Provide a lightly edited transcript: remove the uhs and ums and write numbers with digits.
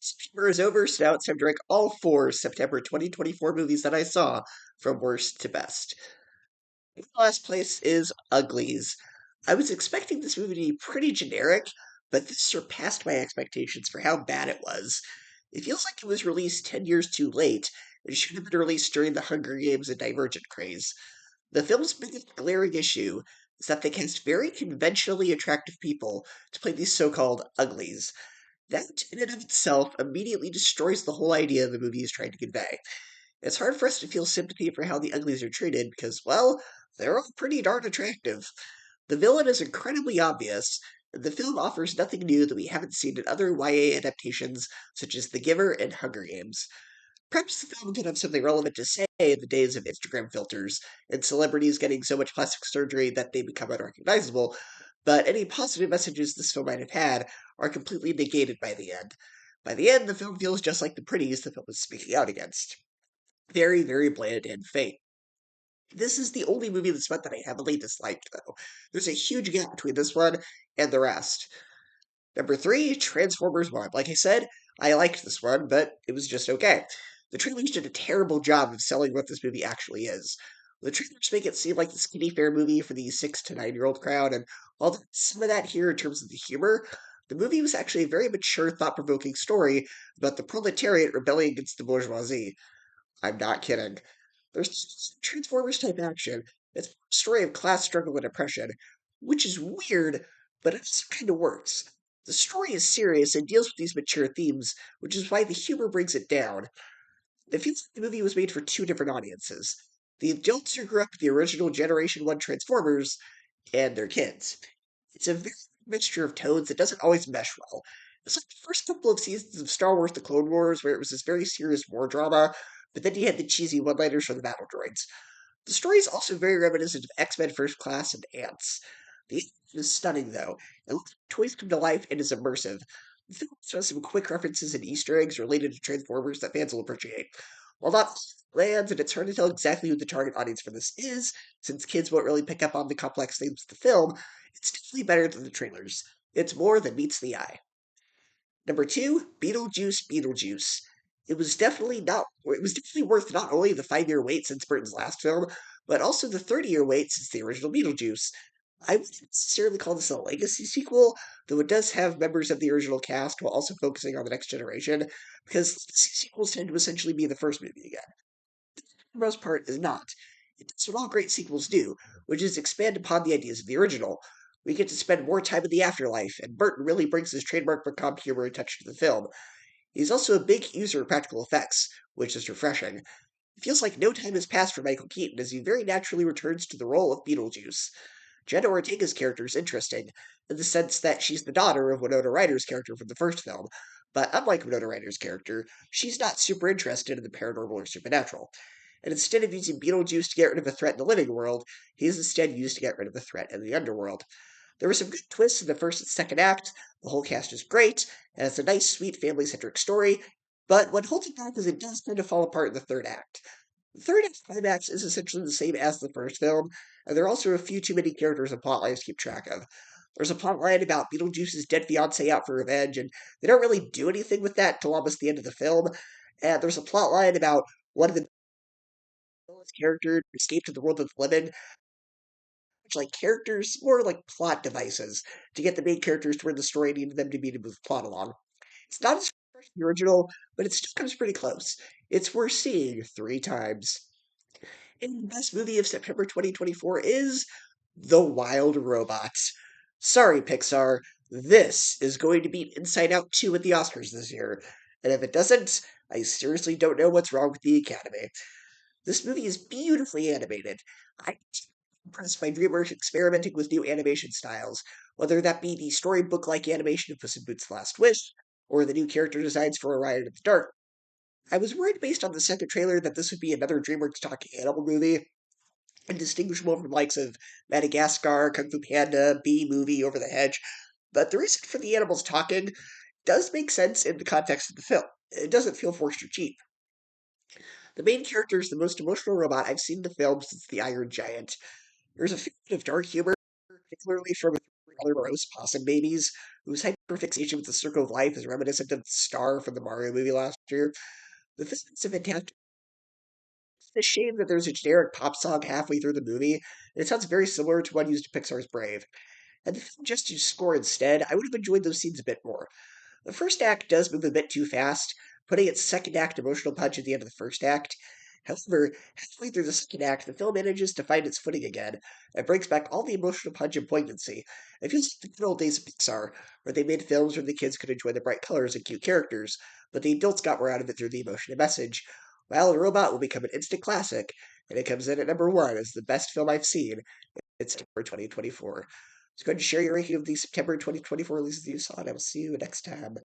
September is over, so now it's time to rank all four September 2024 movies that I saw from worst to best. In last place is Uglies. I was expecting this movie to be pretty generic, but this surpassed my expectations for how bad it was. It feels like it was released 10 years too late and should have been released during the Hunger Games and Divergent craze. The film's biggest glaring issue is that they cast very conventionally attractive people to play these so called uglies. That, in and of itself, immediately destroys the whole idea the movie is trying to convey. It's hard for us to feel sympathy for how the uglies are treated because, well, they're all pretty darn attractive. The villain is incredibly obvious, and the film offers nothing new that we haven't seen in other YA adaptations such as The Giver and Hunger Games. Perhaps the film could have something relevant to say in the days of Instagram filters and celebrities getting so much plastic surgery that they become unrecognizable, but any positive messages this film might have had are completely negated by the end. By the end, the film feels just like the pretties the film is speaking out against. Very, very bland and faint. This is the only movie this month that I heavily disliked, though. There's a huge gap between this one and the rest. Number three, Transformers 1. Like I said, I liked this one, but it was just okay. The trailers did a terrible job of selling what this movie actually is. The trailers make it seem like the skinny fair movie for the 6 to 9 year old crowd, and while there's some of that here in terms of the humor, the movie was actually a very mature, thought provoking story about the proletariat rebelling against the bourgeoisie. I'm not kidding. There's Transformers type action. It's a story of class struggle and oppression, which is weird, but it also kind of works. The story is serious and deals with these mature themes, which is why the humor brings it down. It feels like the movie was made for two different audiences: the adults who grew up with the original Generation 1 Transformers and their kids. It's a very mixture of tones that doesn't always mesh well. It's like the first couple of seasons of Star Wars The Clone Wars, where it was this very serious war drama, but then you had the cheesy one liners from the battle droids. The story is also very reminiscent of X Men First Class and Ants. The animation is stunning, though, and looks like toys come to life and is immersive. The film also has some quick references and Easter eggs related to Transformers that fans will appreciate. While not all lands, and it's hard to tell exactly who the target audience for this is, since kids won't really pick up on the complex themes of the film, it's definitely better than the trailers. It's more than meets the eye. Number two, Beetlejuice, Beetlejuice. It was definitely worth not only the 5 year wait since Burton's last film, but also the 30-year wait since the original Beetlejuice. I wouldn't necessarily call this a legacy sequel, though it does have members of the original cast while also focusing on the next generation, because legacy sequels tend to essentially be the first movie again. For the most part, is not. It does what all great sequels do, which is expand upon the ideas of the original. We get to spend more time in the afterlife, and Burton really brings his trademark macabre humor and touch to the film. He's also a big user of practical effects, which is refreshing. It feels like no time has passed for Michael Keaton as he very naturally returns to the role of Beetlejuice. Jenna Ortega's character is interesting, in the sense that she's the daughter of Winona Ryder's character from the first film, but unlike Winona Ryder's character, she's not super interested in the paranormal or supernatural. And instead of using Beetlejuice to get rid of a threat in the living world, he is instead used to get rid of a threat in the underworld. There were some good twists in the first and second act, the whole cast is great, and it's a nice, sweet, family centric story, but what holds it back is it does kind of fall apart in the third act. The third act climax is essentially the same as the first film, and there are also a few too many characters and plot lines to keep track of. There's a plot line about Beetlejuice's dead fiancée out for revenge, and they don't really do anything with that till almost the end of the film. And there's a plot line about one of the villain's character escape to the world of the living, which like characters, more like plot devices to get the main characters to where the story needed them to be to move the plot along. It's not as fresh as the original, but it still comes pretty close. It's worth seeing 3 times. And the best movie of September 2024 is The Wild Robots. Sorry, Pixar, this is going to beat Inside Out 2 at the Oscars this year. And if it doesn't, I seriously don't know what's wrong with the Academy. This movie is beautifully animated. I'm impressed by DreamWorks experimenting with new animation styles, whether that be the storybook like animation of Puss in Boots' Last Wish, or the new character designs for Orion in the Dark. I was worried based on the second trailer that this would be another DreamWorks talking animal movie, indistinguishable from the likes of Madagascar, Kung Fu Panda, Bee Movie, Over the Hedge, but the reason for the animals talking does make sense in the context of the film. It doesn't feel forced or cheap. The main character is the most emotional robot I've seen in the film since The Iron Giant. There's a bit of dark humor, particularly from rather morose possum babies, whose hyperfixation with the circle of life is reminiscent of the star from the Mario movie last year. The physics of fantastic. It's a shame that there's a generic pop song halfway through the movie, and it sounds very similar to one used in Pixar's Brave. And if just to score instead, I would have enjoyed those scenes a bit more. The first act does move a bit too fast, putting its second act emotional punch at the end of the first act. However, halfway through the second act, the film manages to find its footing again and brings back all the emotional punch and poignancy. It feels like the good old days of Pixar, where they made films where the kids could enjoy the bright colors and cute characters, but the adults got more out of it through the emotion and message. Well, Robot will become an instant classic, and it comes in at number one as the best film I've seen in September 2024. So go ahead and share your ranking of the September 2024 releases that you saw, and I will see you next time.